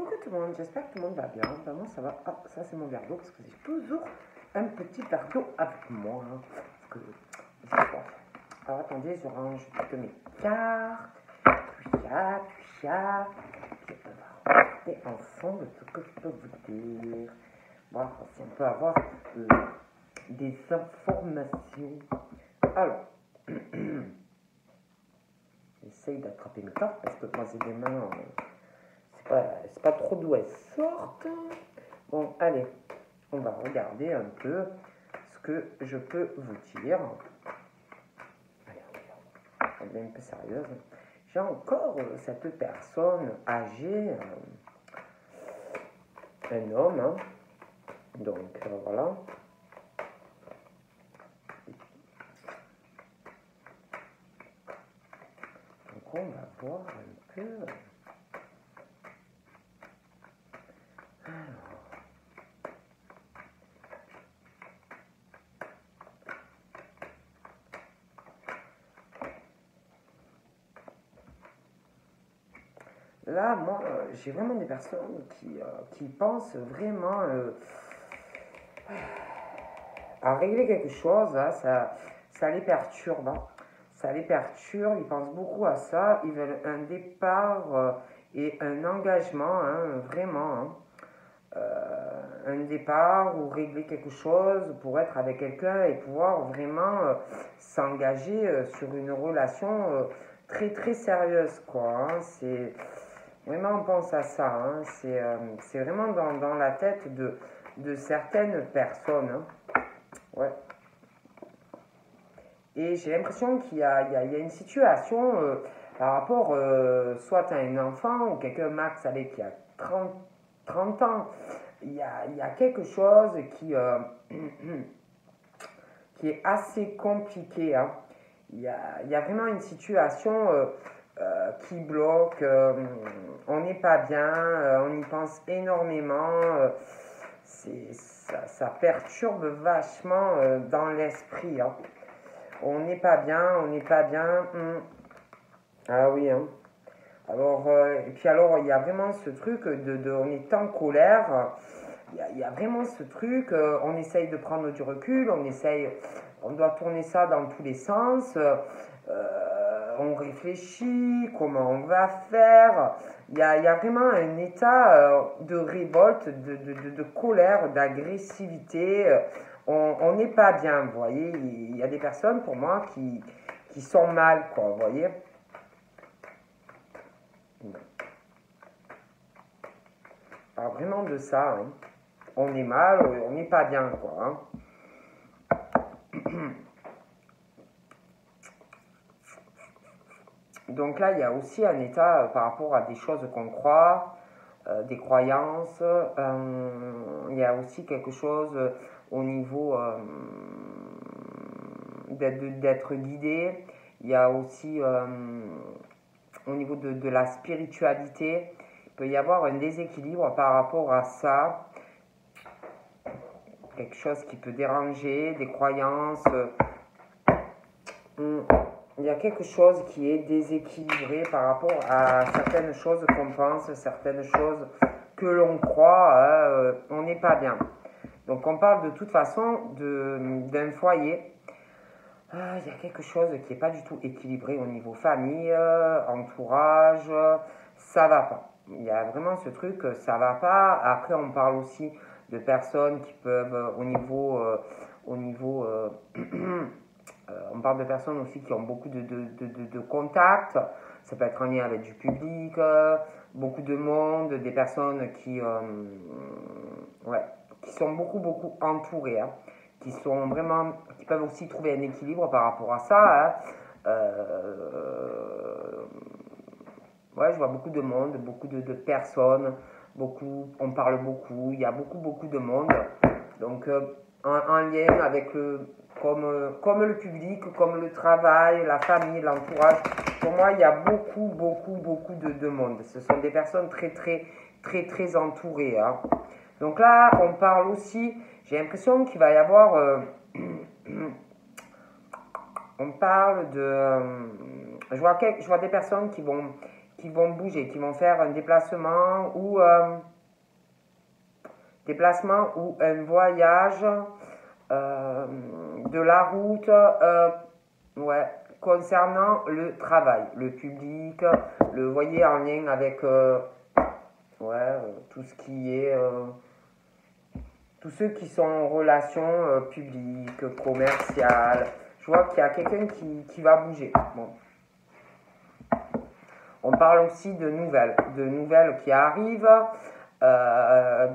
Coucou tout le monde, j'espère que tout le monde va bien. Ben, moi ça va. Ah, ça c'est mon verre d'eau parce que j'ai toujours un petit verre d'eau avec moi. Parce que j'ai soif. Alors attendez, je range toutes mes cartes. Puis ça. Puis on va regarder ensemble ce que je peux vous dire. Voir si on peut avoir des informations. Alors, j'essaye d'attraper mes cartes parce que quand j'ai des mains. C'est pas trop d'où elles sortent. Bon, allez, on va regarder un peu ce que je peux vous dire. Allez, on est un peu sérieuse. J'ai encore cette personne âgée, un homme, hein. Donc voilà. Donc on va voir un peu. Là, moi, j'ai vraiment des personnes qui pensent vraiment à régler quelque chose. Là, ça les perturbe. Hein. Ça les perturbe, ils pensent beaucoup à ça. Ils veulent un départ et un engagement, hein, vraiment. Hein. Un départ ou régler quelque chose pour être avec quelqu'un et pouvoir vraiment s'engager sur une relation très très sérieuse, quoi. Hein. C'est vraiment, on pense à ça. Hein. C'est vraiment dans la tête de certaines personnes. Hein. Ouais. Et j'ai l'impression qu'il y a une situation par rapport soit à un enfant ou quelqu'un max avec qui a 30 ans. Il y a quelque chose qui est assez compliqué. Hein. Il y a vraiment une situation qui bloque. On n'est pas bien, on y pense énormément. Ça perturbe vachement dans l'esprit. Hein. On n'est pas bien, on n'est pas bien. Ah oui, hein. Alors, et puis alors, il y a vraiment ce truc on est en colère. Il y a vraiment ce truc, on essaye de prendre du recul, on doit tourner ça dans tous les sens. On réfléchit, comment on va faire. Il y a vraiment un état de révolte, de colère, d'agressivité. On n'est pas bien, vous voyez. Il y a des personnes, pour moi, qui sont mal, quoi, vous voyez. Alors, vraiment de ça, hein. On est mal, on n'est pas bien, quoi. Hein. Donc là, il y a aussi un état par rapport à des choses qu'on croit, des croyances. Il y a aussi quelque chose au niveau d'être guidé. Il y a aussi au niveau de la spiritualité. Il peut y avoir un déséquilibre par rapport à ça. Quelque chose qui peut déranger, des croyances. Il y a quelque chose qui est déséquilibré par rapport à certaines choses qu'on pense, certaines choses que l'on croit, on n'est pas bien. Donc on parle de toute façon d'un foyer. Il y a quelque chose qui n'est pas du tout équilibré au niveau famille, entourage, ça va pas. Il y a vraiment ce truc, ça va pas. Après on parle aussi de personnes qui peuvent au niveau on parle de personnes aussi qui ont beaucoup de contacts. Ça peut être en lien avec du public, beaucoup de monde, des personnes qui sont beaucoup entourées, hein, qui peuvent aussi trouver un équilibre par rapport à ça. Hein. Je vois beaucoup de monde, beaucoup de personnes, on parle beaucoup, il y a beaucoup de monde. Donc, en lien avec comme le public, comme le travail, la famille, l'entourage. Pour moi, il y a beaucoup de monde. Ce sont des personnes très entourées. Hein. Donc là, on parle aussi, j'ai l'impression qu'il va y avoir... on parle de... je vois des personnes qui qui vont bouger, qui vont faire un déplacement ou un voyage, de la route, ouais, concernant le travail, le public, vous voyez, en lien avec tout ce qui est tous ceux qui sont en relation publique, commerciale. Je vois qu'il y a quelqu'un qui va bouger. Bon. On parle aussi de nouvelles qui arrivent.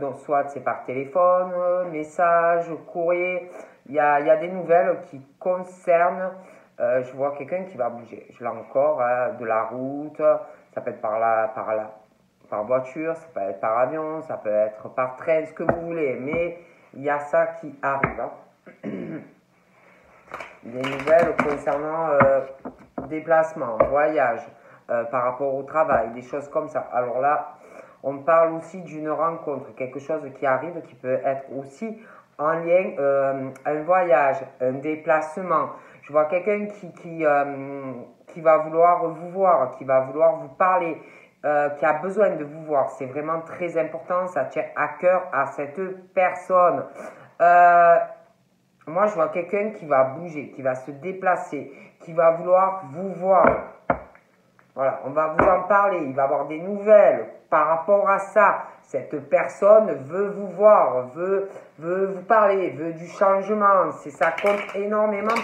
Donc soit c'est par téléphone, message, courrier. Il y a des nouvelles qui concernent. Je vois quelqu'un qui va bouger. Je l'ai encore, de la route. Ça peut être par voiture, ça peut être par avion, ça peut être par train, ce que vous voulez. Mais il y a ça qui arrive. Des nouvelles concernant déplacement, voyage, par rapport au travail, des choses comme ça. Alors là, on parle aussi d'une rencontre, quelque chose qui arrive, qui peut être aussi en lien, un voyage, un déplacement. Je vois quelqu'un qui va vouloir vous voir, qui va vouloir vous parler, qui a besoin de vous voir. C'est vraiment très important, ça tient à cœur à cette personne. Moi, je vois quelqu'un qui va bouger, qui va se déplacer, qui va vouloir vous voir. Voilà, on va vous en parler, il va y avoir des nouvelles par rapport à ça. Cette personne veut vous voir, veut vous parler, veut du changement. Ça compte énormément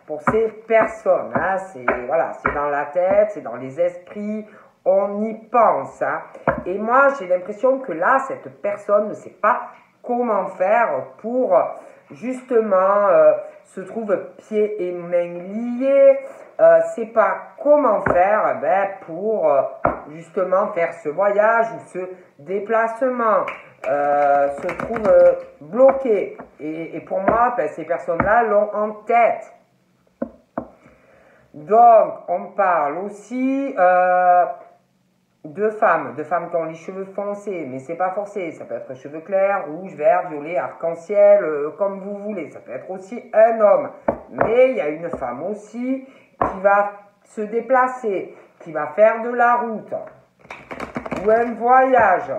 pour ces personnes. Hein. C'est dans la tête, c'est dans les esprits, on y pense. Hein. Et moi, j'ai l'impression que là, cette personne ne sait pas comment faire pour justement se trouve pieds et mains liés. Sait pas comment faire pour justement faire ce voyage ou ce déplacement, se trouve bloqué. Et pour moi, ces personnes-là l'ont en tête. Donc, on parle aussi de femmes qui ont les cheveux foncés, mais c'est pas forcé. Ça peut être cheveux clairs, rouge, vert, violet, arc-en-ciel, comme vous voulez. Ça peut être aussi un homme. Mais il y a une femme aussi qui va se déplacer, qui va faire de la route ou un voyage.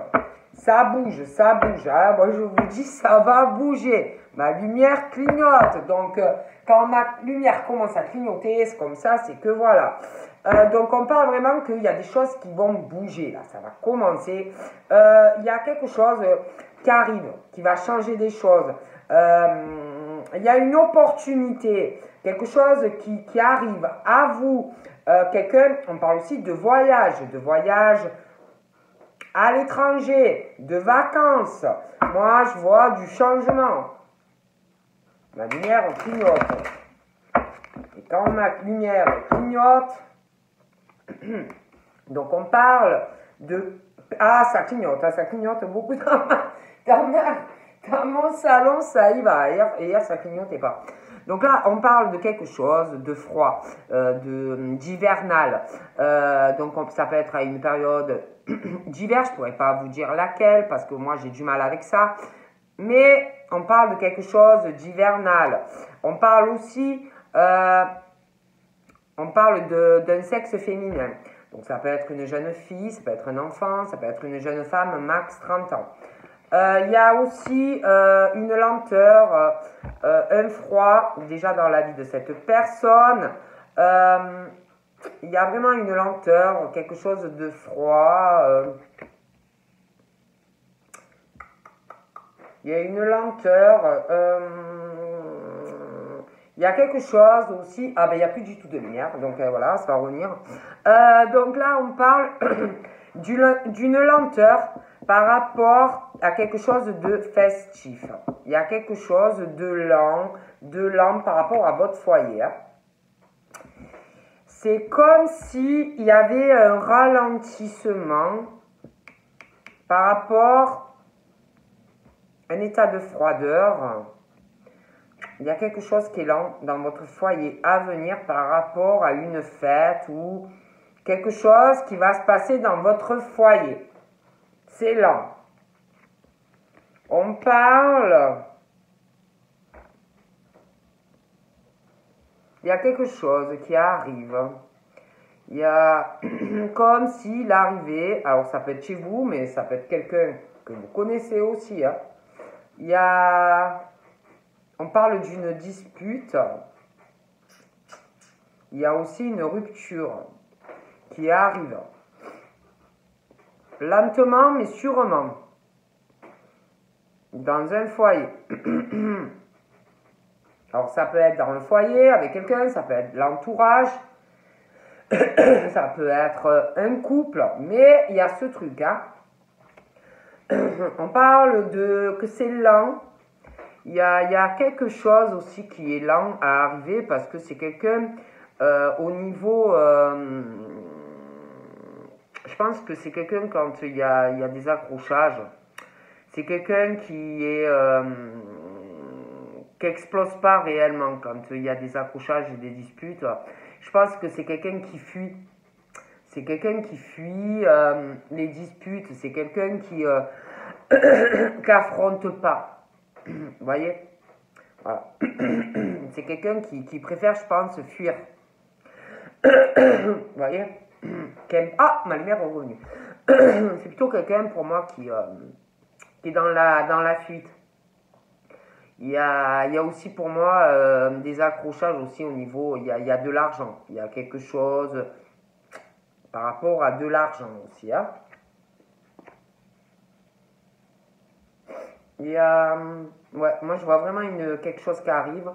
Ça bouge. Hein. Moi, je vous dis, ça va bouger. Ma lumière clignote. Donc, quand ma lumière commence à clignoter, c'est comme ça, c'est que voilà. Donc, on parle vraiment qu'il y a des choses qui vont bouger. Là, ça va commencer. Il y a quelque chose qui arrive, qui va changer des choses. Il y a une opportunité, quelque chose qui arrive à vous. Quelqu'un, on parle aussi de voyage à l'étranger, de vacances. Moi, je vois du changement. Ma lumière clignote. Et quand ma lumière clignote, donc on parle de... Ah, ça clignote beaucoup dans mon salon, ça y va. Hier, ça clignotait pas. Donc là, on parle de quelque chose de froid, d'hivernal. Donc ça peut être à une période d'hiver, je ne pourrais pas vous dire laquelle, parce que moi j'ai du mal avec ça. Mais on parle de quelque chose d'hivernal. On parle aussi, d'un sexe féminin. Donc ça peut être une jeune fille, ça peut être un enfant, ça peut être une jeune femme, max 30 ans. Il y a aussi une lenteur, un froid déjà dans la vie de cette personne. Il y a vraiment une lenteur, quelque chose de froid. Il y a une lenteur. Il y a quelque chose aussi. Ah ben il n'y a plus du tout de lumière. Donc voilà, ça va revenir. Donc là on parle d'une lenteur par rapport à quelque chose de festif. Il y a quelque chose de lent par rapport à votre foyer. C'est comme s'il y avait un ralentissement par rapport à un état de froideur. Il y a quelque chose qui est lent dans votre foyer à venir par rapport à une fête ou quelque chose qui va se passer dans votre foyer. C'est lent. On parle. Il y a quelque chose qui arrive. Il y a comme s'il arrivait, alors ça peut être chez vous, mais ça peut être quelqu'un que vous connaissez aussi. Hein. Il y a, on parle d'une dispute. Il y a aussi une rupture qui arrive. Lentement mais sûrement. Dans un foyer. Alors ça peut être dans le foyer avec quelqu'un, ça peut être l'entourage. Ça peut être un couple, mais il y a ce truc, hein. On parle de que c'est lent. Il y a quelque chose aussi qui est lent à arriver parce que c'est quelqu'un au niveau. Je pense que c'est quelqu'un quand il y a des accrochages. C'est quelqu'un qui explose pas réellement quand il y a des accrochages et des disputes. Je pense que c'est quelqu'un qui fuit. C'est quelqu'un qui fuit les disputes. C'est quelqu'un qui affronte pas. Vous voyez? Voilà. C'est quelqu'un qui préfère, je pense, fuir. Vous voyez? Ah, ma lumière est revenue. C'est plutôt quelqu'un pour moi qui est dans la fuite. Il y a aussi pour moi des accrochages aussi au niveau, il y a de l'argent. Il y a quelque chose par rapport à de l'argent aussi. Hein. Il y a, ouais, moi je vois vraiment quelque chose qui arrive.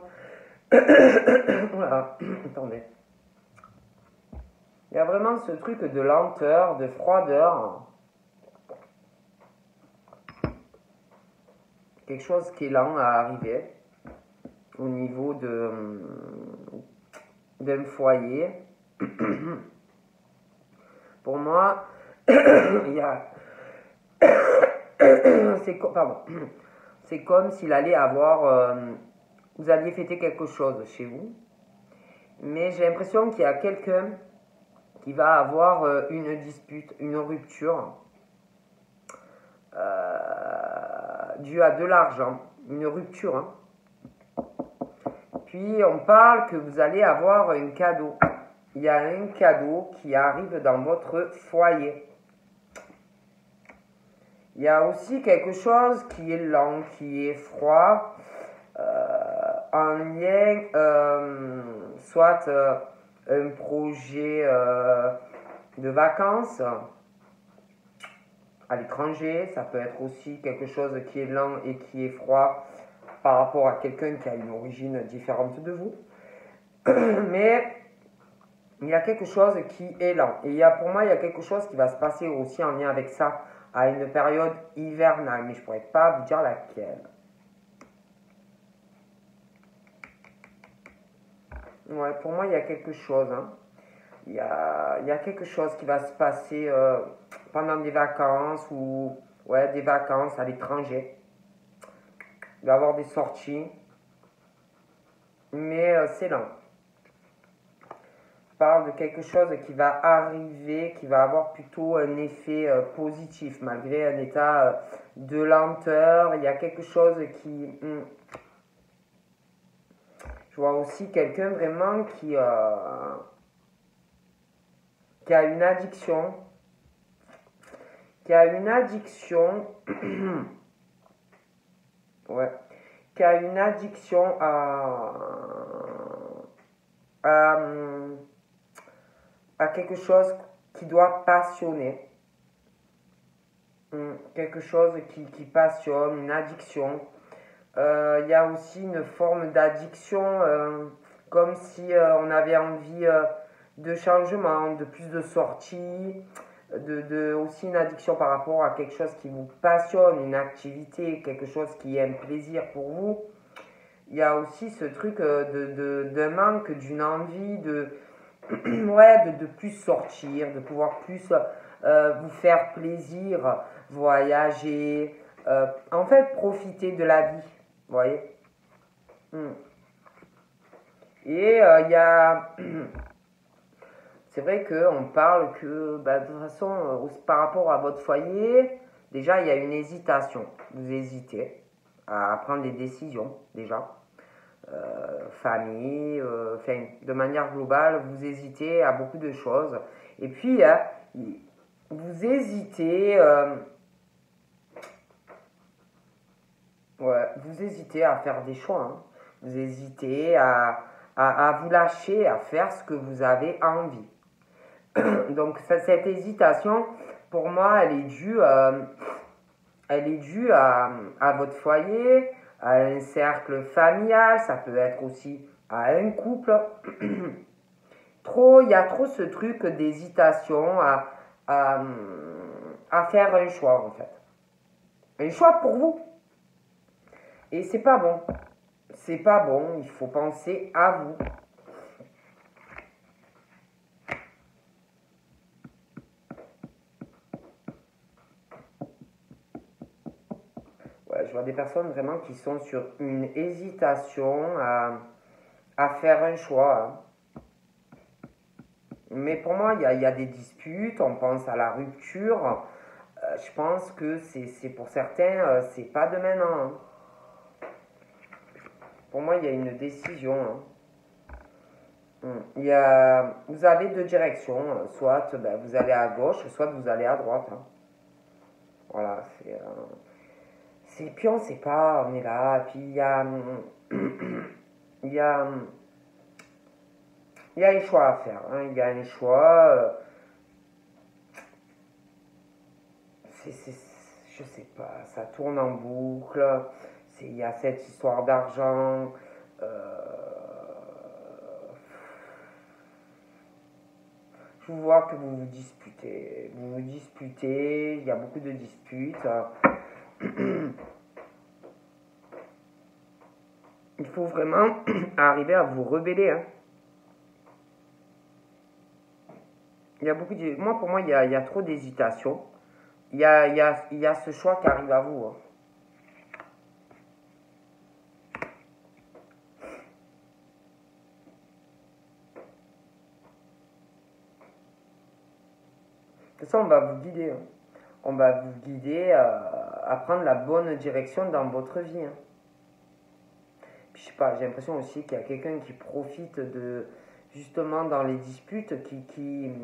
Voilà, attendez. Il y a vraiment ce truc de lenteur, de froideur. Quelque chose qui est lent à arriver au niveau d'un foyer. Pour moi, il y a... C'est comme s'il allait avoir... vous alliez fêter quelque chose chez vous. Mais j'ai l'impression qu'il y a quelqu'un qui va avoir une dispute, une rupture due à de l'argent. Une rupture. Hein. Puis on parle que vous allez avoir un cadeau. Il y a un cadeau qui arrive dans votre foyer. Il y a aussi quelque chose qui est lent, qui est froid, en lien, soit un projet de vacances à l'étranger, ça peut être aussi quelque chose qui est lent et qui est froid par rapport à quelqu'un qui a une origine différente de vous. Mais il y a quelque chose qui est lent. Et pour moi, il y a quelque chose qui va se passer aussi en lien avec ça, à une période hivernale, mais je ne pourrais pas vous dire laquelle. Ouais, pour moi, il y a quelque chose. Hein. Il y a quelque chose qui va se passer pendant des vacances ou des vacances à l'étranger. Il va y avoir des sorties, mais c'est lent. Je parle de quelque chose qui va arriver, qui va avoir plutôt un effet positif, malgré un état de lenteur. Il y a quelque chose qui... Je vois aussi quelqu'un vraiment qui a une addiction. Qui a une addiction... ouais. Qui a une addiction à quelque chose qui doit passionner. Quelque chose qui passionne, une addiction. Il y a aussi une forme d'addiction, comme si on avait envie de changement, de plus de sorties, aussi une addiction par rapport à quelque chose qui vous passionne, une activité, quelque chose qui est un plaisir pour vous. Il y a aussi ce truc d'un manque, d'une envie de plus sortir, de pouvoir plus vous faire plaisir, voyager, en fait profiter de la vie, vous voyez. Et il y a... C'est vrai qu'on parle que, de toute façon, par rapport à votre foyer, déjà, il y a une hésitation. Vous hésitez à prendre des décisions, déjà. famille, enfin, de manière globale, vous hésitez à beaucoup de choses. Et puis, vous hésitez, ouais, vous hésitez à faire des choix. Hein. Vous hésitez à vous lâcher, à faire ce que vous avez envie. Donc, cette hésitation, pour moi, elle est due à votre foyer, à un cercle familial, ça peut être aussi à un couple. Il y a trop ce truc d'hésitation à, à faire un choix en fait. Un choix pour vous. Et c'est pas bon. C'est pas bon, il faut penser à vous. Ouais, je vois des personnes vraiment qui sont sur une hésitation à faire un choix. Hein. Mais pour moi, il y a des disputes, on pense à la rupture. Je pense que c'est pour certains, c'est pas de maintenant. Hein. Pour moi, il y a une décision. Hein. Vous avez deux directions, soit ben, vous allez à gauche, soit vous allez à droite. Hein. Voilà, puis on sait pas, on est là, puis il y a, il y a un choix à faire. Hein. Il y a un choix. Je sais pas, ça tourne en boucle. Il y a cette histoire d'argent. Je vois que vous vous disputez. Vous vous disputez, il y a beaucoup de disputes. Il faut vraiment arriver à vous rebeller. Hein. Il y a beaucoup de... Moi, pour moi, il y a trop d'hésitation. Il y a ce choix qui arrive à vous. Hein. De toute façon, on va vous guider. Hein. On va vous guider à prendre la bonne direction dans votre vie. Hein. Puis, je sais pas, j'ai l'impression aussi qu'il y a quelqu'un qui profite de... Justement, dans les disputes, qui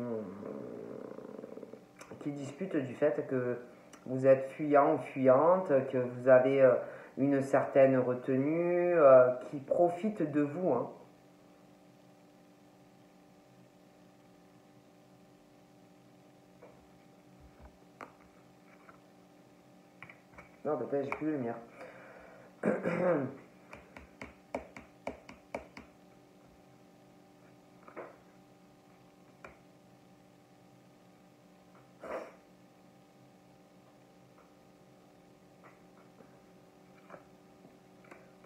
dispute du fait que vous êtes fuyant ou fuyante, que vous avez une certaine retenue, qui profite de vous. Hein. Non, peut-être j'ai plus de lumière.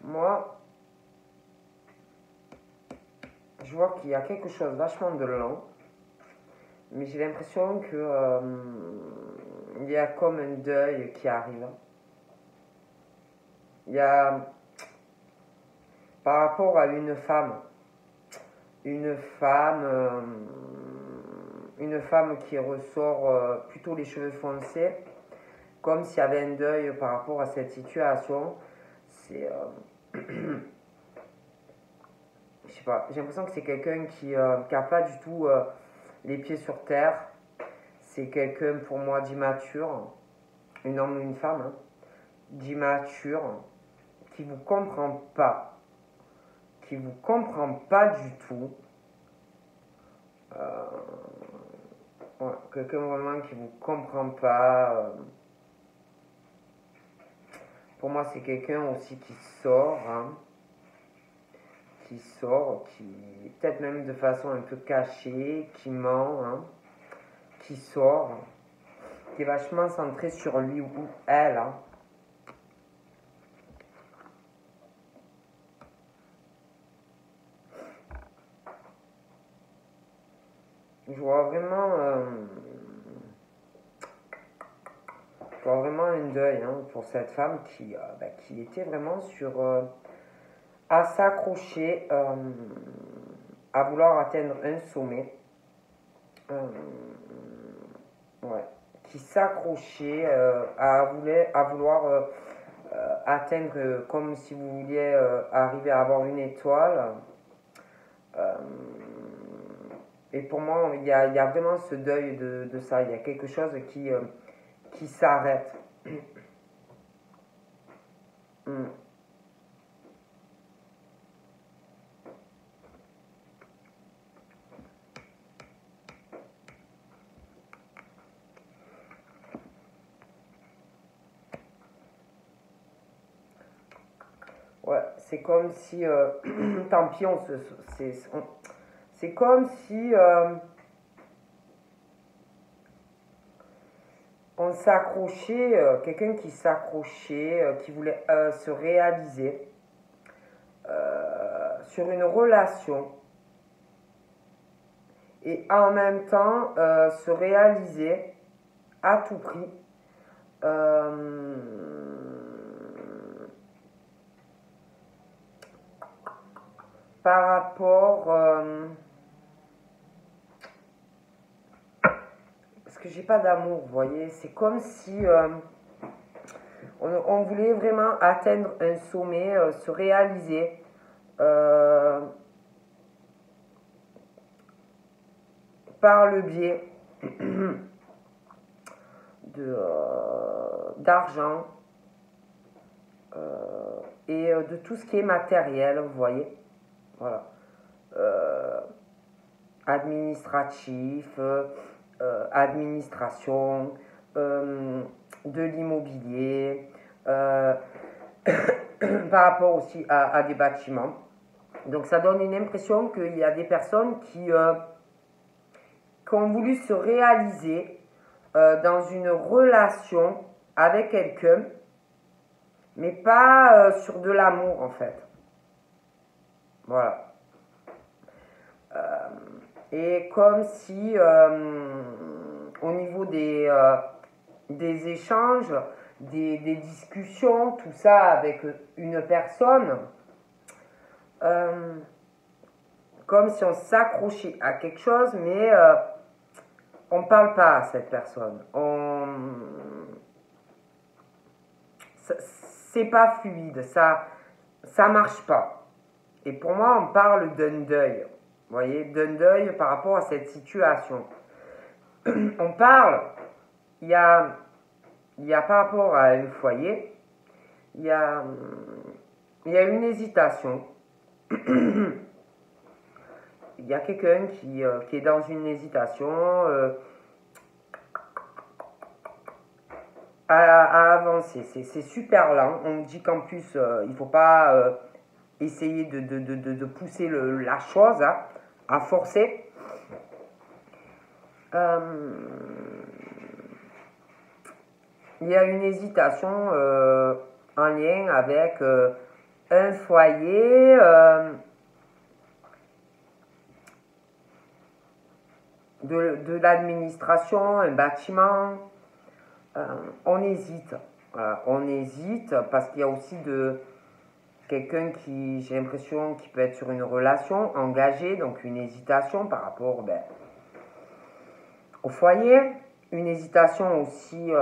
Moi, je vois qu'il y a quelque chose vachement de lent, mais j'ai l'impression que il y a comme un deuil qui arrive. Il y a par rapport à une femme, une femme qui ressort plutôt les cheveux foncés, comme s'il y avait un deuil par rapport à cette situation. C'est je sais pas, j'ai l'impression que c'est quelqu'un qui n'a pas du tout les pieds sur terre. C'est quelqu'un pour moi d'immature, un homme ou une femme, hein, d'immature, qui vous comprend pas, du tout. Ouais, quelqu'un vraiment qui vous comprend pas. Pour moi, c'est quelqu'un aussi qui sort, hein, qui peut-être même de façon un peu cachée, qui ment, hein, qui sort, qui est vachement centré sur lui ou elle. Hein. Je vois vraiment un deuil hein, pour cette femme qui était vraiment sur à s'accrocher, à vouloir atteindre un sommet, ouais, qui s'accrochait à vouloir atteindre, comme si vous vouliez arriver à avoir une étoile. Euh, et pour moi, il y a vraiment ce deuil de ça. Il y a quelque chose qui s'arrête. Hmm. Ouais, c'est comme si, tant pis, c'est comme si on s'accrochait, quelqu'un qui s'accrochait, qui voulait se réaliser sur une relation et en même temps se réaliser à tout prix euh, par rapport parce que j'ai pas d'amour, vous voyez, c'est comme si on voulait vraiment atteindre un sommet, se réaliser euh, par le biais d'argent et de tout ce qui est matériel, vous voyez, voilà, euh, administratif, administration, de l'immobilier, par rapport aussi à des bâtiments. Donc ça donne une impression qu'il y a des personnes qui ont voulu se réaliser dans une relation avec quelqu'un, mais pas sur de l'amour en fait. Voilà. Et comme si au niveau des échanges, des discussions, tout ça avec une personne, comme si on s'accrochait à quelque chose, mais on ne parle pas à cette personne. C'est pas fluide, ça marche pas. Et pour moi, on parle d'un deuil. Vous voyez, d'un deuil par rapport à cette situation. On parle, il y a par rapport à un foyer, il y a une hésitation. Il y a quelqu'un qui est dans une hésitation à avancer. C'est super lent. On dit qu'en plus, il ne faut pas essayer de pousser la chose à forcer. Il y a une hésitation en lien avec un foyer, de l'administration, un bâtiment. On hésite. On hésite parce qu'il y a aussi quelqu'un qui, j'ai l'impression, qui peut être sur une relation engagée, donc une hésitation par rapport au foyer, une hésitation aussi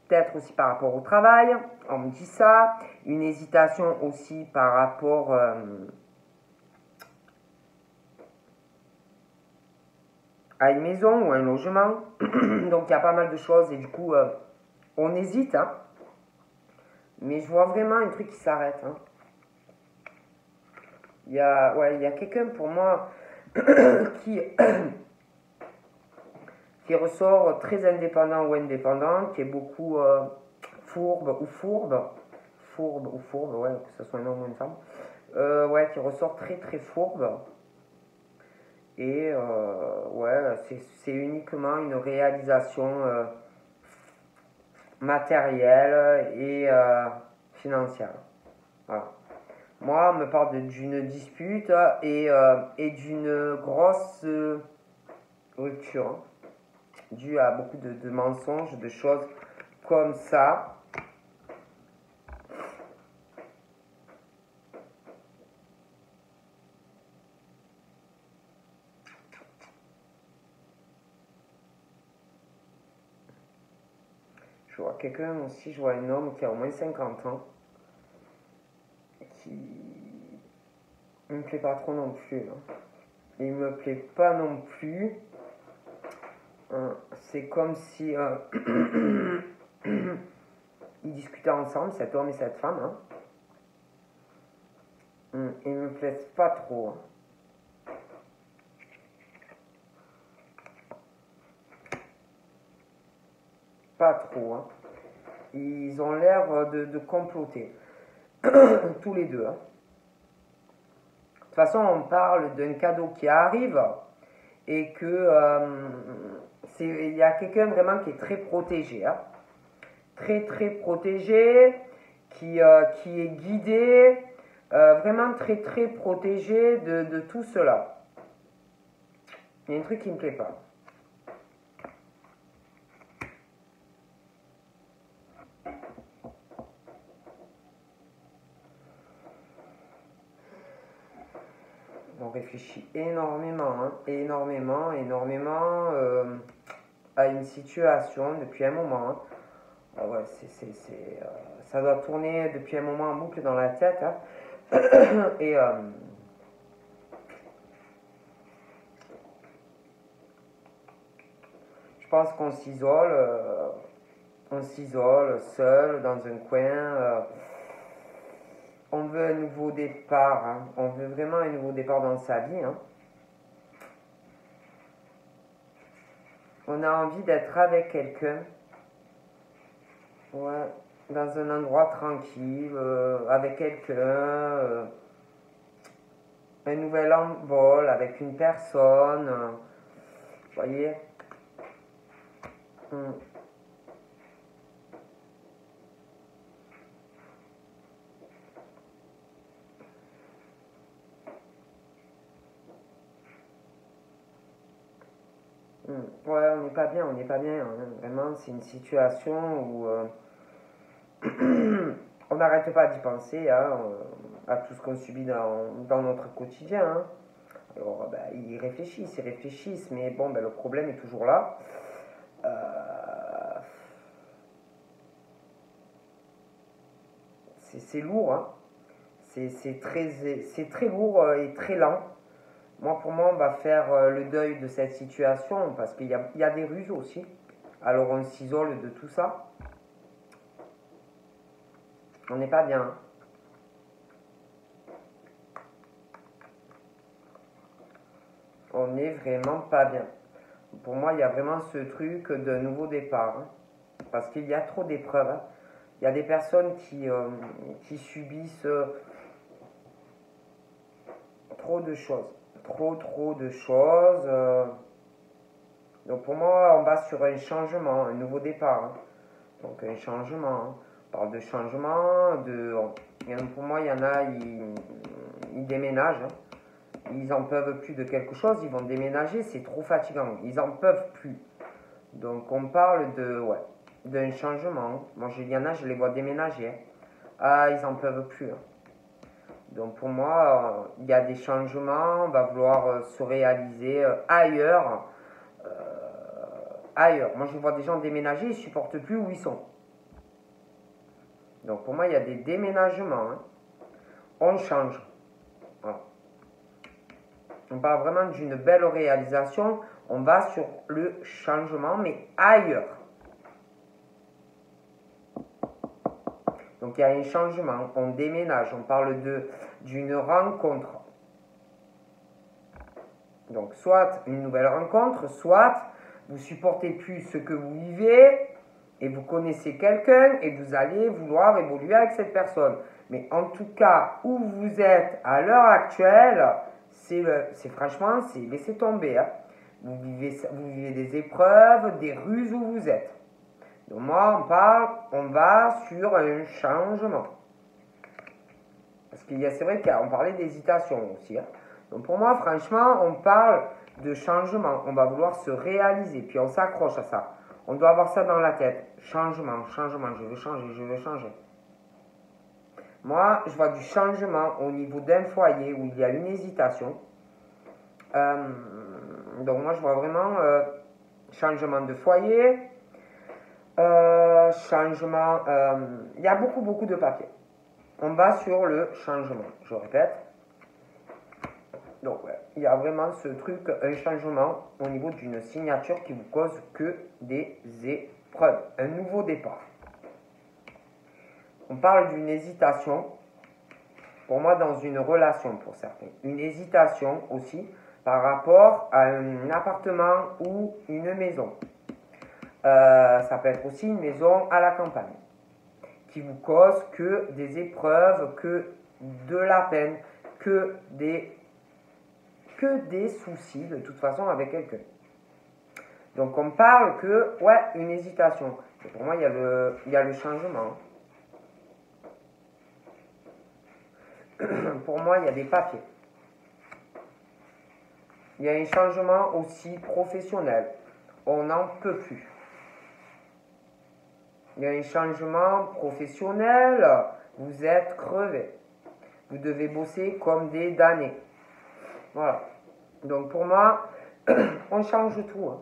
peut-être aussi par rapport au travail, on me dit ça, une hésitation aussi par rapport à une maison ou un logement, donc il y a pas mal de choses et du coup on hésite, hein. Mais je vois vraiment un truc qui s'arrête. Hein. Il y a quelqu'un pour moi qui ressort très indépendant ou indépendant, qui est beaucoup fourbe, ouais, que ce soit un homme ou une femme, ouais, qui ressort très très fourbe. Et ouais, c'est uniquement une réalisation matérielle et financière. Voilà. Moi, on me parle d'une dispute et d'une grosse rupture due à beaucoup de mensonges, de choses comme ça. Je vois quelqu'un aussi, je vois un homme qui a au moins 50 ans, qui ne me plaît pas trop non plus. Hein. Il me plaît pas non plus. C'est comme si ils discutaient ensemble, cet homme et cette femme. Hein. Ils me plaisent pas trop. Hein. Pas trop. Hein. Ils ont l'air de comploter. Tous les deux. Hein. De toute façon, on parle d'un cadeau qui arrive et que il y a quelqu'un vraiment qui est très protégé. Hein. Très très protégé, qui est guidé, vraiment très très protégé de tout cela. Il y a un truc qui ne me plaît pas. On réfléchit énormément, hein, énormément à une situation depuis un moment. Hein. Ah ouais, ça doit tourner depuis un moment en boucle dans la tête. Hein. Et je pense qu'on s'isole seul dans un coin. On veut un nouveau départ. Hein. On veut vraiment un nouveau départ dans sa vie. Hein. On a envie d'être avec quelqu'un. Ouais, dans un endroit tranquille, avec quelqu'un, un nouvel envol avec une personne, vous voyez. Ouais, on n'est pas bien, hein. Vraiment, c'est une situation où on n'arrête pas d'y penser, hein, à tout ce qu'on subit dans notre quotidien. Hein. Alors, ben, ils réfléchissent, mais bon, ben, le problème est toujours là. C'est lourd, hein. C'est très lourd et très lent. Moi, pour moi, on va faire le deuil de cette situation parce qu'il y a des ruses aussi. Alors, on s'isole de tout ça. On n'est pas bien. On n'est vraiment pas bien. Pour moi, il y a vraiment ce truc de nouveau départ. Hein, parce qu'il y a trop d'épreuves. Hein. Il y a des personnes qui subissent trop de choses. Trop de choses. Donc pour moi, on va sur un changement, un nouveau départ. Hein. Donc un changement. Hein. On parle de changement. Pour moi, il y en a, ils déménagent. Hein. Ils en peuvent plus de quelque chose. Ils vont déménager. C'est trop fatigant. Ils en peuvent plus. Donc on parle d'un changement. Moi, il y en a, je les vois déménager. Ah, ils en peuvent plus. Hein. Donc pour moi, il y a des changements, on va vouloir se réaliser ailleurs. Moi, je vois des gens déménager, ils ne supportent plus où ils sont. Donc pour moi, il y a des déménagements. Hein. On change. Voilà. On parle vraiment d'une belle réalisation. On va sur le changement, mais ailleurs. Donc il y a un changement, on déménage, on parle d'une rencontre. Donc soit une nouvelle rencontre, soit vous supportez plus ce que vous vivez et vous connaissez quelqu'un et vous allez vouloir évoluer avec cette personne. Mais en tout cas, où vous êtes à l'heure actuelle, c'est franchement, c'est laisser tomber. Hein. Vous vivez des épreuves, des ruses où vous êtes. Donc moi, on va sur un changement. Parce c'est vrai qu'on parlait d'hésitation aussi. Hein. Donc pour moi, franchement, on parle de changement. On va vouloir se réaliser. Puis on s'accroche à ça. On doit avoir ça dans la tête. Changement, je veux changer. Moi, je vois du changement au niveau d'un foyer où il y a une hésitation. Donc moi, je vois vraiment changement de foyer. changement. Il y a beaucoup de papier. On va sur le changement, je répète. Donc, ouais, il y a vraiment ce truc, un changement au niveau d'une signature qui vous cause que des épreuves. Un nouveau départ. On parle d'une hésitation, pour moi, dans une relation pour certains. Une hésitation aussi par rapport à un appartement ou une maison. Ça peut être aussi une maison à la campagne qui vous cause que des épreuves, que de la peine, que des soucis de toute façon avec quelqu'un. Donc on parle que, ouais, une hésitation. Et pour moi, il y a le changement. Pour moi, il y a des papiers. Il y a un changement aussi professionnel. On n'en peut plus. Il y a un changement professionnel. Vous êtes crevé. Vous devez bosser comme des damnés. Voilà. Donc pour moi, on change tout. Hein.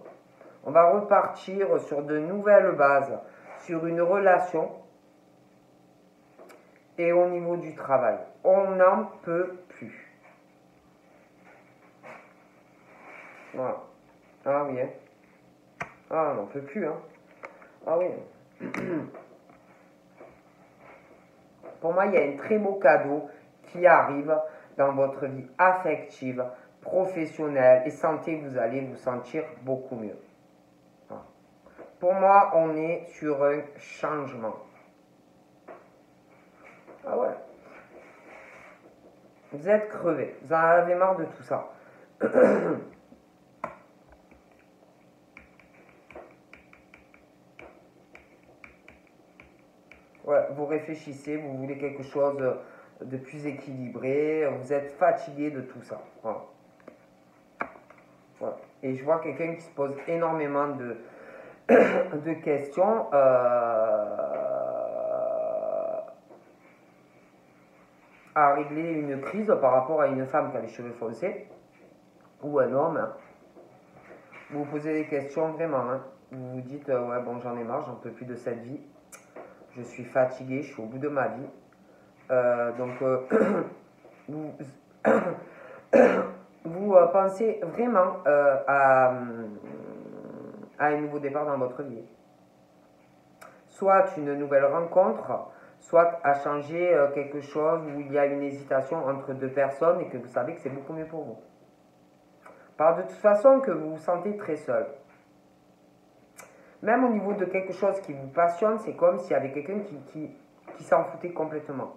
On va repartir sur de nouvelles bases, sur une relation et au niveau du travail. On n'en peut plus. Voilà. Ah oui. Hein. Ah, on n'en peut plus. Hein. Ah oui. Pour moi, il y a un très beau cadeau qui arrive dans votre vie affective, professionnelle et santé. Vous allez vous sentir beaucoup mieux. Voilà. Pour moi, on est sur un changement. Ah ouais. Vous êtes crevé. Vous en avez marre de tout ça. Ouais, vous réfléchissez, vous voulez quelque chose de plus équilibré, vous êtes fatigué de tout ça. Voilà. Voilà. Et je vois quelqu'un qui se pose énormément de questions à régler une crise par rapport à une femme qui a les cheveux foncés ou un homme. Hein. Vous vous posez des questions vraiment. Hein. Vous vous dites, ouais, bon, j'en ai marre, j'en peux plus de cette vie. Je suis fatigué, je suis au bout de ma vie. Donc, vous, vous pensez vraiment à un nouveau départ dans votre vie. Soit une nouvelle rencontre, soit à changer quelque chose où il y a une hésitation entre deux personnes et que vous savez que c'est beaucoup mieux pour vous. Par de toute façon que vous vous sentez très seul. Même au niveau de quelque chose qui vous passionne, c'est comme s'il y avait quelqu'un qui s'en foutait complètement.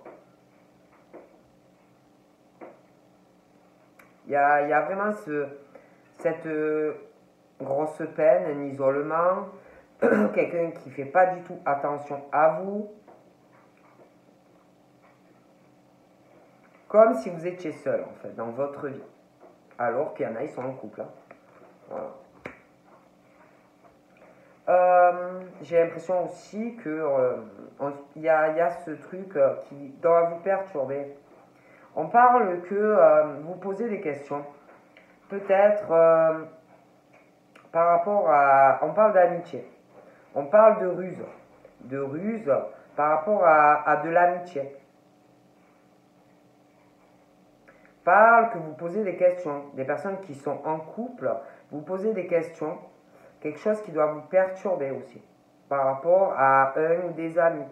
Il y a vraiment cette grosse peine, un isolement, quelqu'un qui ne fait pas du tout attention à vous. Comme si vous étiez seul, en fait, dans votre vie. Alors qu'il y en a, ils sont en couple. Hein. Voilà. J'ai l'impression aussi que il y a ce truc qui doit vous perturber. On parle que vous posez des questions. Peut-être par rapport à... On parle d'amitié. On parle de ruse. De ruse par rapport à de l'amitié. Parle que vous posez des questions. Des personnes qui sont en couple, vous posez des questions. Quelque chose qui doit vous perturber aussi. Par rapport à un ou des amis.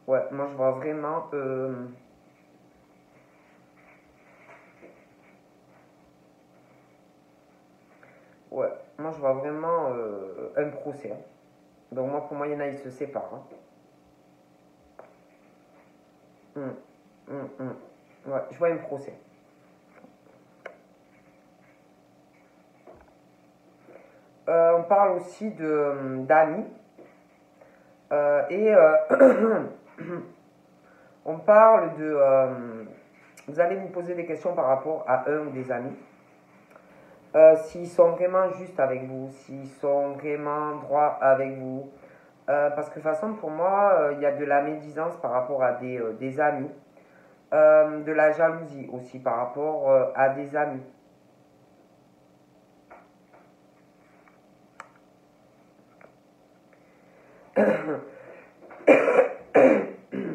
Ouais, moi je vois vraiment... Ouais, moi je vois vraiment un procès. Hein. Donc moi pour moi, il y en a, ils se séparent. Hein. Ouais, je vois un procès. On parle aussi d'amis. Et on parle de... vous allez vous poser des questions par rapport à un ou des amis. S'ils sont vraiment justes avec vous, s'ils sont vraiment droits avec vous. Parce que de toute façon, pour moi, il y a de la médisance par rapport à des amis. de la jalousie aussi par rapport à des amis.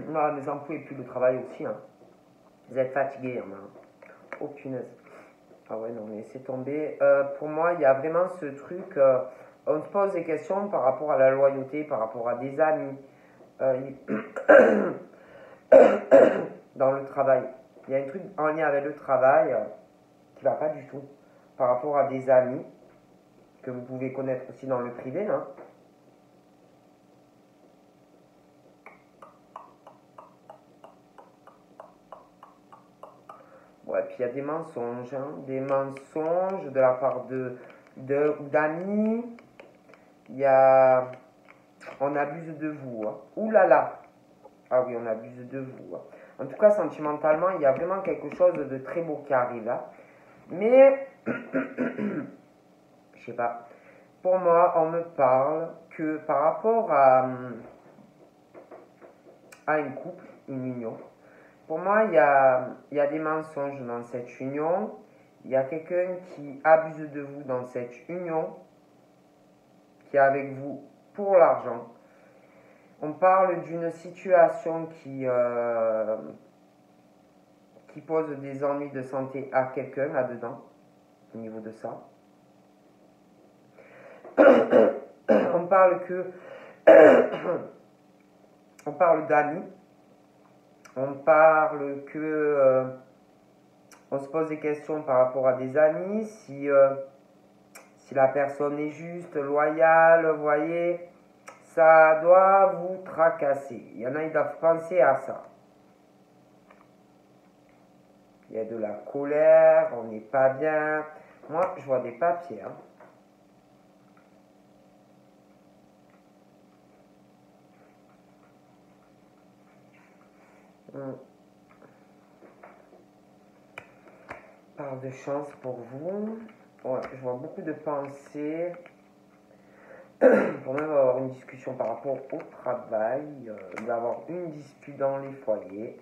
Non, mais en pouvez plus de travail aussi. Hein. Vous êtes fatigué, hein. Oh punaise. Ah ouais, non, mais c'est tombé. Pour moi, il y a vraiment ce truc. On se pose des questions par rapport à la loyauté, par rapport à des amis. Dans le travail. Il y a un truc en lien avec le travail qui va pas du tout. Par rapport à des amis que vous pouvez connaître aussi dans le privé. Hein. Ouais, puis il y a des mensonges, hein, des mensonges de la part d'amis. Il y a, on abuse de vous. Hein. Ouh là là. Ah oui, on abuse de vous. Hein. En tout cas, sentimentalement, il y a vraiment quelque chose de très beau qui arrive là. Mais, je sais pas. Pour moi, on me parle que par rapport à un couple, une union. Pour moi, il y a des mensonges dans cette union. Il y a quelqu'un qui abuse de vous dans cette union, qui est avec vous pour l'argent. On parle d'une situation qui pose des ennuis de santé à quelqu'un là-dedans, au niveau de ça. On parle on parle d'amis. On parle que on se pose des questions par rapport à des amis, si la personne est juste, loyale, vous voyez, ça doit vous tracasser. Il y en a, ils doivent penser à ça. Il y a de la colère, on n'est pas bien. Moi, je vois des papiers. Hein. Parle de chance pour vous. Ouais, je vois beaucoup de pensées. Pour même avoir une discussion par rapport au travail, d'avoir une dispute dans les foyers.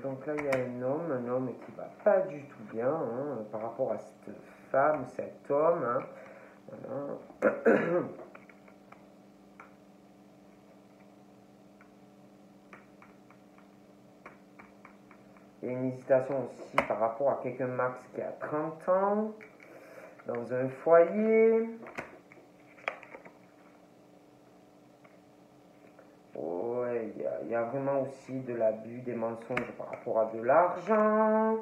Donc là, il y a un homme qui va pas du tout bien hein, par rapport à cette femme, cet homme. Hein. Voilà. Il y a une hésitation aussi par rapport à quelqu'un max qui a 30 ans, dans un foyer. Ouais, il y a vraiment aussi de l'abus, des mensonges par rapport à de l'argent.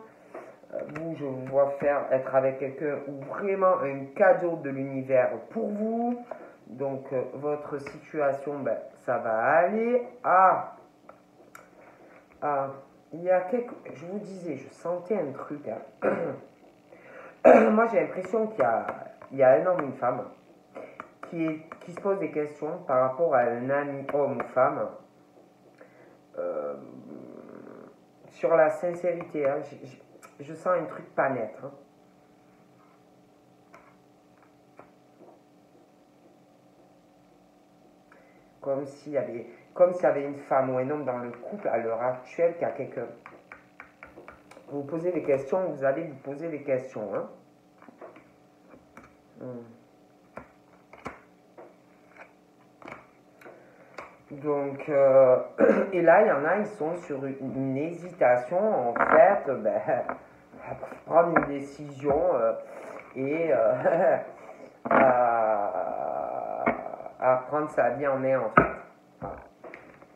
Vous, je vous vois être avec quelqu'un ou vraiment un cadeau de l'univers pour vous. Donc, votre situation, ben, ça va aller. Il y a je vous disais, je sentais un truc. Hein. Moi, j'ai l'impression qu'il y a un homme, une femme, qui se pose des questions par rapport à un ami, homme ou femme, sur la sincérité. Hein. Je sens un truc pas net. Hein. Comme s'il y avait une femme ou un homme dans le couple à l'heure actuelle qui a quelqu'un. Vous posez des questions, vous allez vous poser des questions. Hein. Donc, et là, il y en a, ils sont sur une hésitation, en fait, ben, à prendre une décision et à prendre sa vie en main, en fait. Voilà.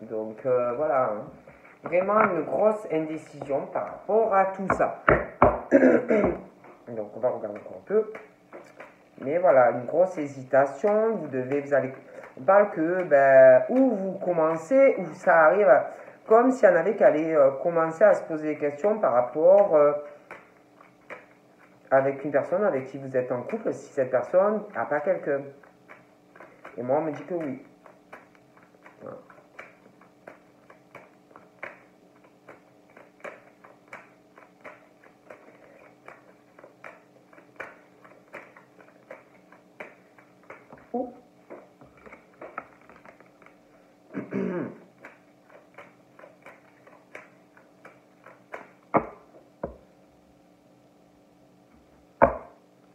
Donc, voilà. Hein. Vraiment une grosse indécision par rapport à tout ça. Donc, on va regarder encore un peu. Mais voilà, une grosse hésitation. On parle que, ben, où vous commencez, où ça arrive, comme s'il y en avait qui allaient commencer à se poser des questions par rapport avec une personne avec qui vous êtes en couple, si cette personne n'a pas quelqu'un. Et moi, on me dit que oui. Voilà. Ouh.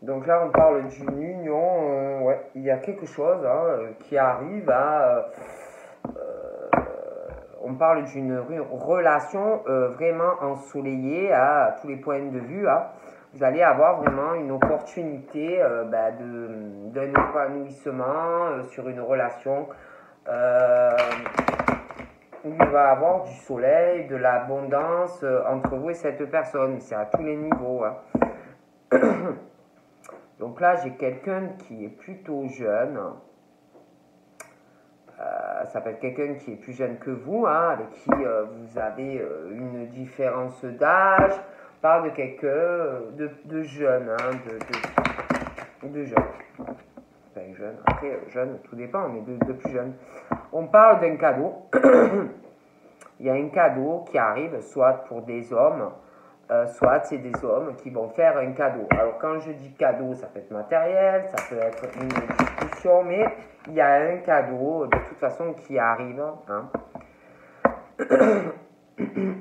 Donc là, on parle d'une union, ouais, il y a quelque chose hein, qui arrive à... on parle d'une relation vraiment ensoleillée à tous les points de vue. Hein. Vous allez avoir vraiment une opportunité d'un épanouissement sur une relation où il va y avoir du soleil, de l'abondance entre vous et cette personne. C'est à tous les niveaux. Hein. Donc là, j'ai quelqu'un qui est plutôt jeune. Ça s'appelle quelqu'un qui est plus jeune que vous, hein, avec qui vous avez une différence d'âge. On parle de quelqu'un de jeune, hein, de jeune. Enfin, jeune, après, jeune, tout dépend, mais de plus jeune. On parle d'un cadeau. Il y a un cadeau qui arrive, soit pour des hommes, soit c'est des hommes qui vont faire un cadeau. Alors quand je dis cadeau, ça peut être matériel, ça peut être une discussion, mais il y a un cadeau de toute façon qui arrive. Hein.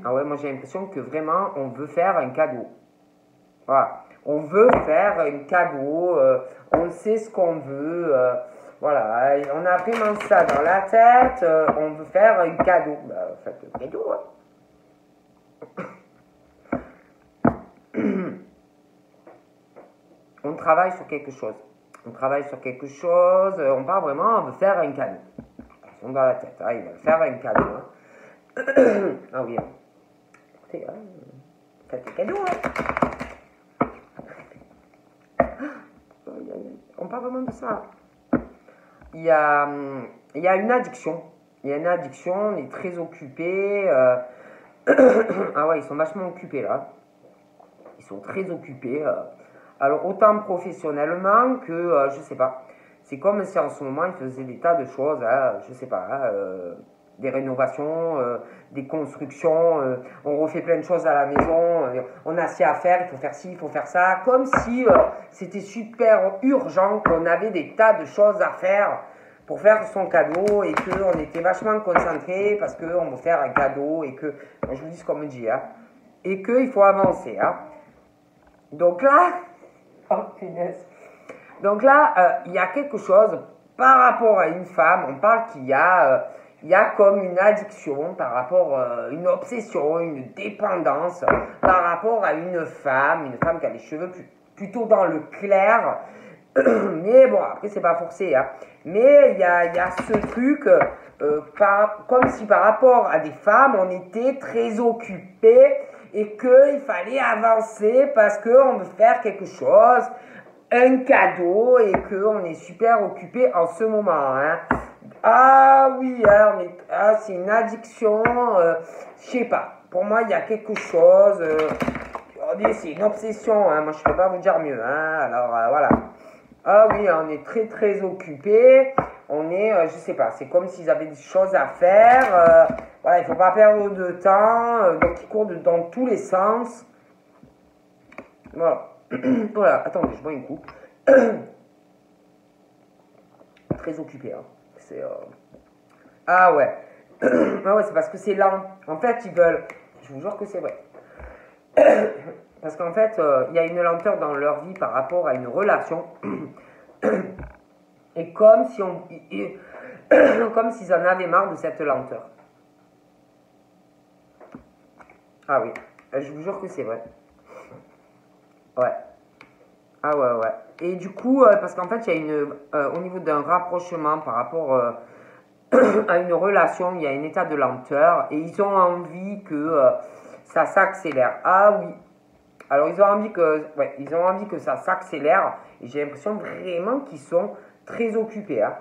Ah ouais, moi j'ai l'impression que vraiment on veut faire un cadeau. Voilà, on veut faire un cadeau, on sait ce qu'on veut. Voilà, on a vraiment ça dans la tête, on veut faire un cadeau. Bah, faites un cadeau, hein. On travaille sur quelque chose. On travaille sur quelque chose, on part vraiment, on veut faire un cadeau. Ils sont dans la tête, hein, ils veulent faire un cadeau. Hein. Ah oui, hein. Écoutez, hein, faites un cadeau. Hein. On parle vraiment de ça. Il y a une addiction. Il y a une addiction, on est très occupé. Ah ouais, ils sont vachement occupés là. Ils sont très occupés. Alors, autant professionnellement que, je sais pas, c'est comme si en ce moment, ils faisaient des tas de choses, hein, je sais pas, des rénovations, des constructions, on refait plein de choses à la maison, on a ci à faire, il faut faire ci, il faut faire ça, comme si c'était super urgent, qu'on avait des tas de choses à faire pour faire son cadeau et qu'on était vachement concentré parce qu'on veut faire un cadeau et que, je vous dis ce qu'on me dit, hein, et qu'il faut avancer. Hein. Donc là... Oh, punaise. Donc là, il y a quelque chose par rapport à une femme. On parle qu'il y a comme une addiction par rapport à une obsession, une dépendance par rapport à une femme qui a les cheveux plutôt dans le clair. Mais bon, après, c'est pas forcé. Hein. Mais il y a ce truc, comme si par rapport à des femmes, on était très occupés et qu'il fallait avancer parce qu'on veut faire quelque chose, un cadeau, et qu'on est super occupé en ce moment. Hein. Ah oui, hein, c'est une addiction, je sais pas. Pour moi, il y a quelque chose, c'est une obsession, hein. Moi je ne peux pas vous dire mieux. Hein. Alors voilà. Ah oui, on est très très occupé. On est, je sais pas, c'est comme s'ils avaient des choses à faire. Voilà, il ne faut pas perdre de temps. Donc ils courent dans tous les sens. Voilà. Voilà, attendez, je bois une coupe. Très occupé, hein. C'est. Ah ouais. Ah ouais, c'est parce que c'est lent. En fait, ils veulent. Je vous jure que c'est vrai. Parce qu'en fait, il y a une lenteur dans leur vie par rapport à une relation. Et comme si comme s'ils en avaient marre de cette lenteur. Ah oui, je vous jure que c'est vrai. Ouais. Ah ouais, ouais. Et du coup, parce qu'en fait, il y a au niveau d'un rapprochement par rapport à une relation, il y a un état de lenteur et ils ont envie que ça s'accélère. Ah oui. Alors ils ont envie que ça s'accélère et j'ai l'impression vraiment qu'ils sont très occupés. Hein.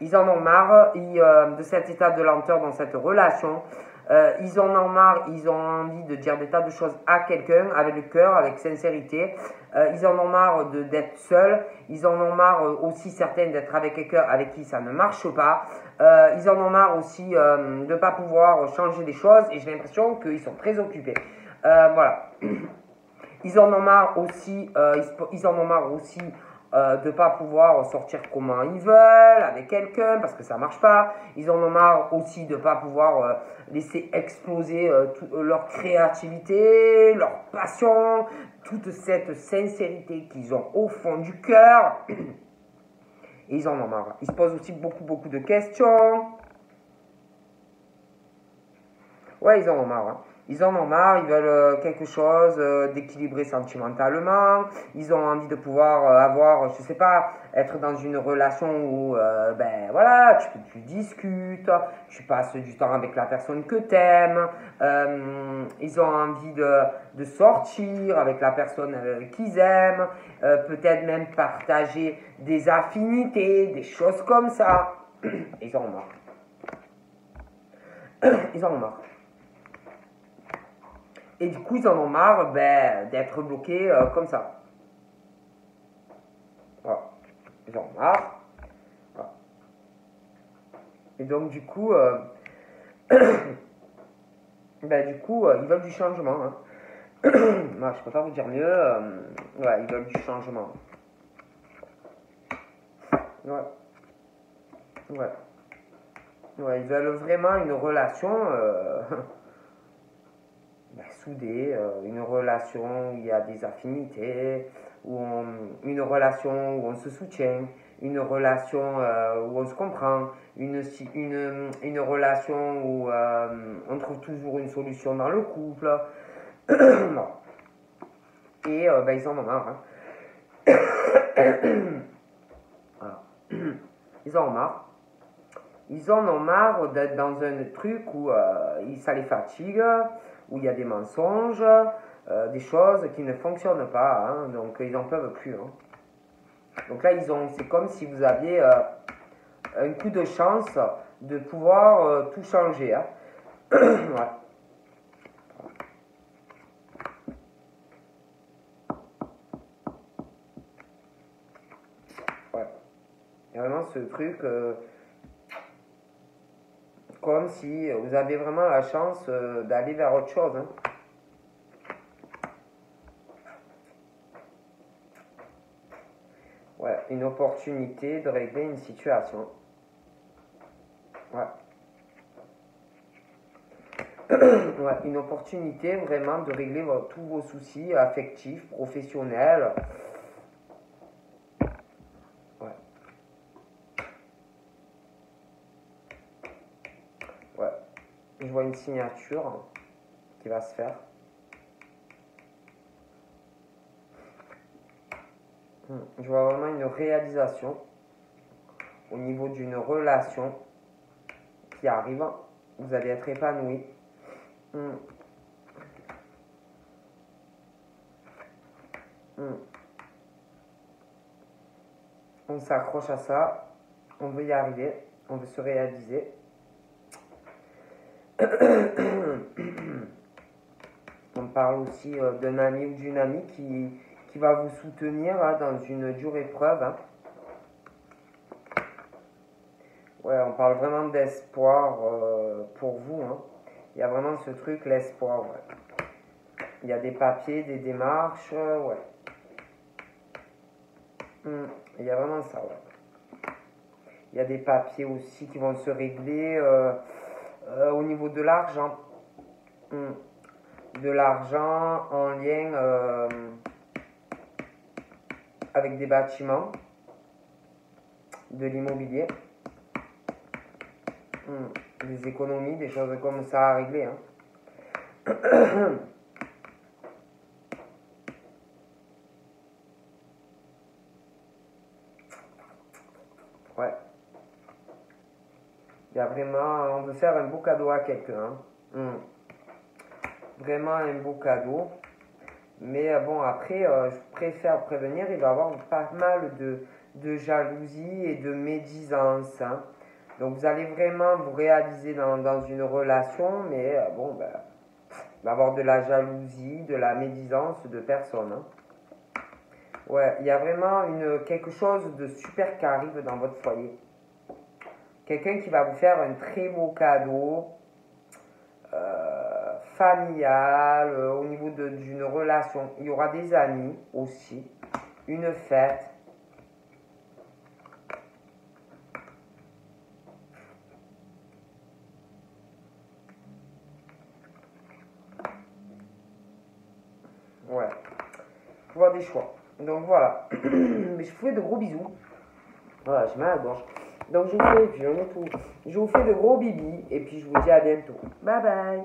Ils en ont marre de cet état de lenteur dans cette relation. Ils en ont marre, ils ont envie de dire des tas de choses à quelqu'un avec le cœur, avec sincérité. Ils en ont marre d'être seuls. Ils en ont marre aussi certains d'être avec quelqu'un avec qui ça ne marche pas. Ils en ont marre aussi de ne pas pouvoir changer des choses et j'ai l'impression qu'ils sont très occupés. Voilà. Ils en ont marre aussi de ne pas pouvoir sortir comment ils veulent avec quelqu'un parce que ça ne marche pas. Ils en ont marre aussi de ne pas pouvoir laisser exploser leur créativité, leur passion, toute cette sincérité qu'ils ont au fond du cœur. Et ils en ont marre. Ils se posent aussi beaucoup de questions. Ouais, ils en ont marre. Hein. Ils en ont marre, ils veulent quelque chose d'équilibré sentimentalement. Ils ont envie de pouvoir avoir, je sais pas, être dans une relation où, ben voilà, tu discutes, tu passes du temps avec la personne que t'aimes. Ils ont envie de sortir avec la personne qu'ils aiment. Peut-être même partager des affinités, des choses comme ça. Ils en ont marre. Ils en ont marre. Et du coup, ils en ont marre d'être bloqués comme ça. Voilà. Ils en ont marre. Voilà. Et donc, du coup, ils veulent du changement. Hein. Moi, je peux pas vous dire mieux. Ouais, ils veulent du changement. Ouais. Ouais. Ouais, ils veulent vraiment une relation soudée, une relation où il y a des affinités, une relation où on se soutient, une relation où on se comprend, une relation où on trouve toujours une solution dans le couple. Et ils en ont marre. Hein. Voilà. Ils en ont marre. Ils en ont marre d'être dans un truc où ça les fatigue, où il y a des mensonges, des choses qui ne fonctionnent pas. Hein, donc ils n'en peuvent plus. Hein. Donc là, c'est comme si vous aviez un coup de chance de pouvoir tout changer. Hein. Ouais. Ouais. Il y a vraiment ce truc comme si vous avez vraiment la chance d'aller vers autre chose. Hein. Ouais, une opportunité de régler une situation. Ouais. Ouais, une opportunité vraiment de régler tous vos soucis affectifs, professionnels. Ouais. Ouais. Je vois une signature qui va se faire. Je vois vraiment une réalisation au niveau d'une relation qui arrive. Vous allez être épanoui. On s'accroche à ça. On veut y arriver. On veut se réaliser. On parle aussi d'un ami ou d'une amie qui va vous soutenir hein, dans une dure épreuve. Hein. Ouais, on parle vraiment d'espoir pour vous. Hein. Il y a vraiment ce truc, l'espoir. Ouais. Il y a des papiers, des démarches. Ouais. Il y a vraiment ça. Ouais. Il y a des papiers aussi qui vont se régler au niveau de l'argent. De l'argent en lien avec des bâtiments, de l'immobilier, des économies, des choses comme ça à régler. Hein. Ouais. Il y a vraiment, on veut faire un beau cadeau à quelqu'un. Hein. Vraiment un beau cadeau. Mais bon, après, je préfère prévenir, il va y avoir pas mal de jalousie et de médisance. Hein. Donc vous allez vraiment vous réaliser dans une relation, mais bon, il va y avoir de la jalousie, de la médisance de personnes. Hein. Ouais, il y a vraiment quelque chose de super qui arrive dans votre foyer. Quelqu'un qui va vous faire un très beau cadeau. Familial, au niveau d'une relation. Il y aura des amis aussi, une fête. Ouais. Pouvoir des choix. Donc voilà. Mais je vous fais de gros bisous. Voilà, j'ai mal à la gorge. Donc je vous fais, puis on est tout. Je vous fais de gros bibis et puis je vous dis à bientôt. Bye bye.